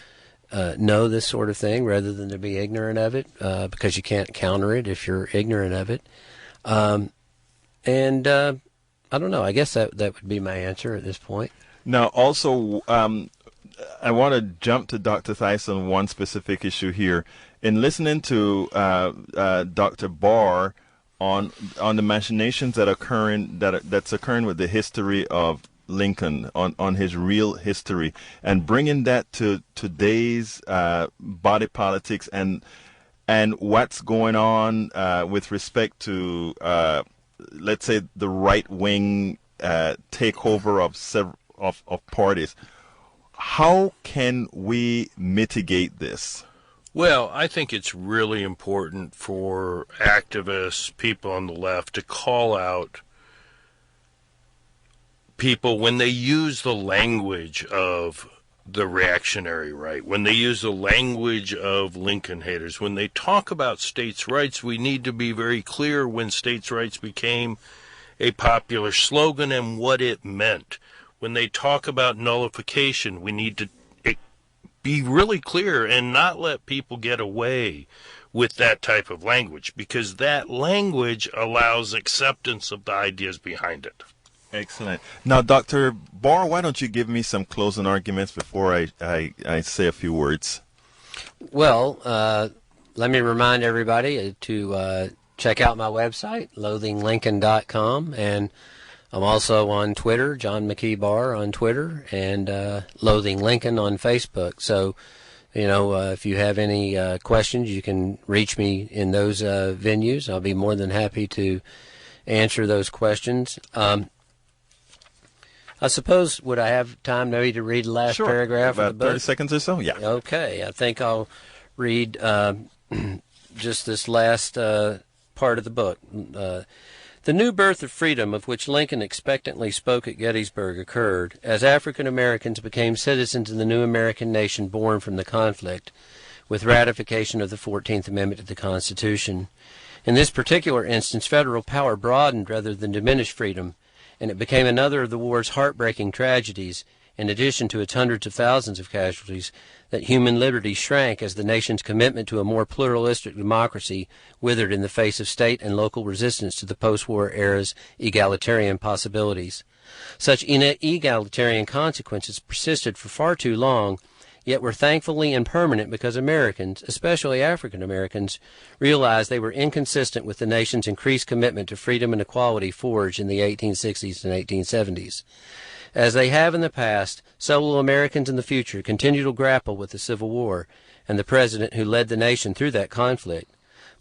know this sort of thing rather than to be ignorant of it, because you can't counter it if you're ignorant of it. And I don't know. I guess that would be my answer at this point. Now, also, I want to jump to Dr. Theis on one specific issue here. In listening to Dr. Barr on the machinations that's occurring with the history of Lincoln, on his real history, and bringing that to today's body politics and what's going on with respect to let's say the right wing takeover of parties. how can we mitigate this? Well, I think it's really important for activists, people on the left, to call out people when they use the language of the reactionary right, when they use the language of Lincoln haters, when they talk about states' rights. We need to be very clear when states' rights became a popular slogan and what it meant. When they talk about nullification, we need to be really clear and not let people get away with that type of language, because that language allows acceptance of the ideas behind it. Excellent. Now, Dr. Barr, why don't you give me some closing arguments before I say a few words? Well, let me remind everybody to check out my website, loathinglincoln.com, and I'm also on Twitter, John McKee Barr on Twitter, and Loathing Lincoln on Facebook. So, if you have any questions, you can reach me in those venues. I'll be more than happy to answer those questions. I suppose, would I have time maybe to read the last paragraph of the book? 30 seconds or so, yeah. Okay, I think I'll read just this last part of the book. The new birth of freedom of which Lincoln expectantly spoke at Gettysburg occurred as African Americans became citizens in the new American nation born from the conflict, with ratification of the 14th Amendment to the Constitution. In this particular instance, federal power broadened rather than diminished freedom, and it became another of the war's heartbreaking tragedies, in addition to its hundreds of thousands of casualties, that human liberty shrank as the nation's commitment to a more pluralistic democracy withered in the face of state and local resistance to the post-war era's egalitarian possibilities. Such egalitarian consequences persisted for far too long, yet were thankfully impermanent because Americans, especially African Americans, realized they were inconsistent with the nation's increased commitment to freedom and equality forged in the 1860s and 1870s. As they have in the past, so will Americans in the future continue to grapple with the Civil War and the president who led the nation through that conflict.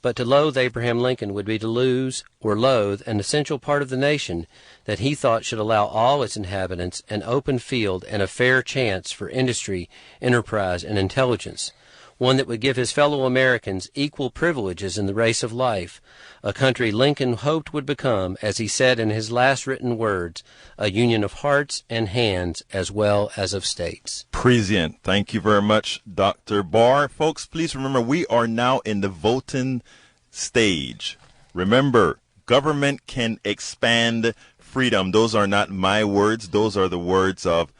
But to loathe Abraham Lincoln would be to lose or loathe an essential part of the nation that he thought should allow all its inhabitants an open field and a fair chance for industry, enterprise, and intelligence, one that would give his fellow Americans equal privileges in the race of life, a country Lincoln hoped would become, as he said in his last written words, a union of hearts and hands as well as of states. Prescient. Thank you very much, Dr. Barr. Folks, please remember we are now in the voting stage. Remember, government can expand freedom. Those are not my words. Those are the words of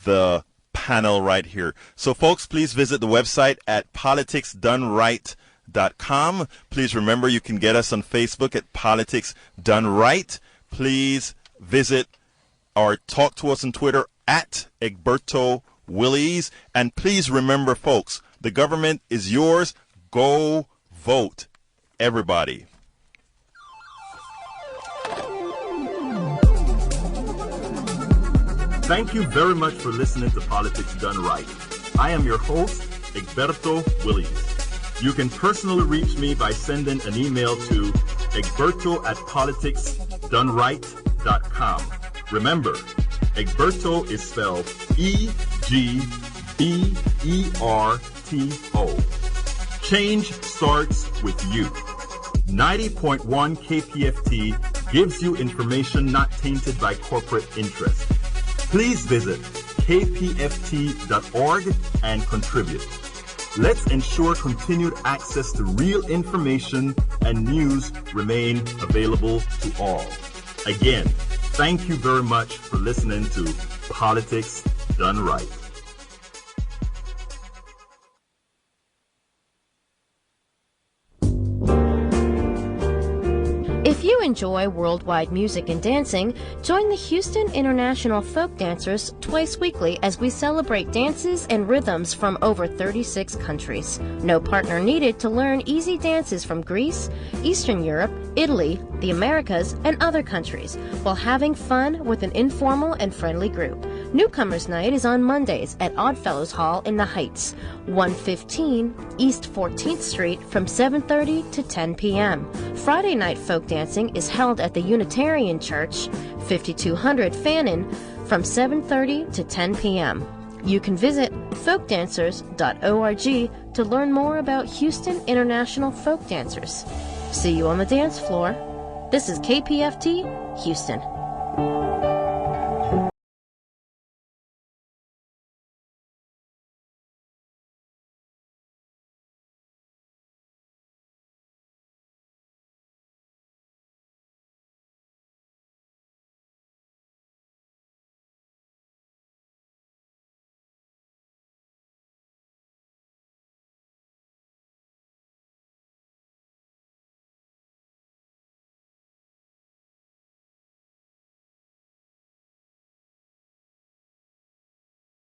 the panel right here. So, folks, please visit the website at politicsdoneright.com. Please remember you can get us on Facebook at Politics Done Right. Please visit or talk to us on Twitter at Egberto Willies. And please remember, folks, the government is yours. Go vote, everybody. Thank you very much for listening to Politics Done Right. I am your host, Egberto Willies. You can personally reach me by sending an email to egberto@politicsdoneright.com. Remember, Egberto is spelled E-G-B-E-R-T-O. Change starts with you. 90.1 KPFT gives you information not tainted by corporate interest. Please visit kpft.org and contribute. Let's ensure continued access to real information and news remain available to all. Again, thank you very much for listening to Politics Done Right. If you enjoy worldwide music and dancing, join the Houston International Folk Dancers twice weekly as we celebrate dances and rhythms from over 36 countries. No partner needed to learn easy dances from Greece, Eastern Europe, Italy, the Americas, and other countries, while having fun with an informal and friendly group. Newcomers Night is on Mondays at Oddfellows Hall in the Heights, 115 East 14th Street from 7:30 to 10 p.m. Friday night folk dancing is held at the Unitarian Church, 5200 Fannin, from 7:30 to 10 p.m. You can visit folkdancers.org to learn more about Houston International Folk Dancers. See you on the dance floor. This is KPFT, Houston.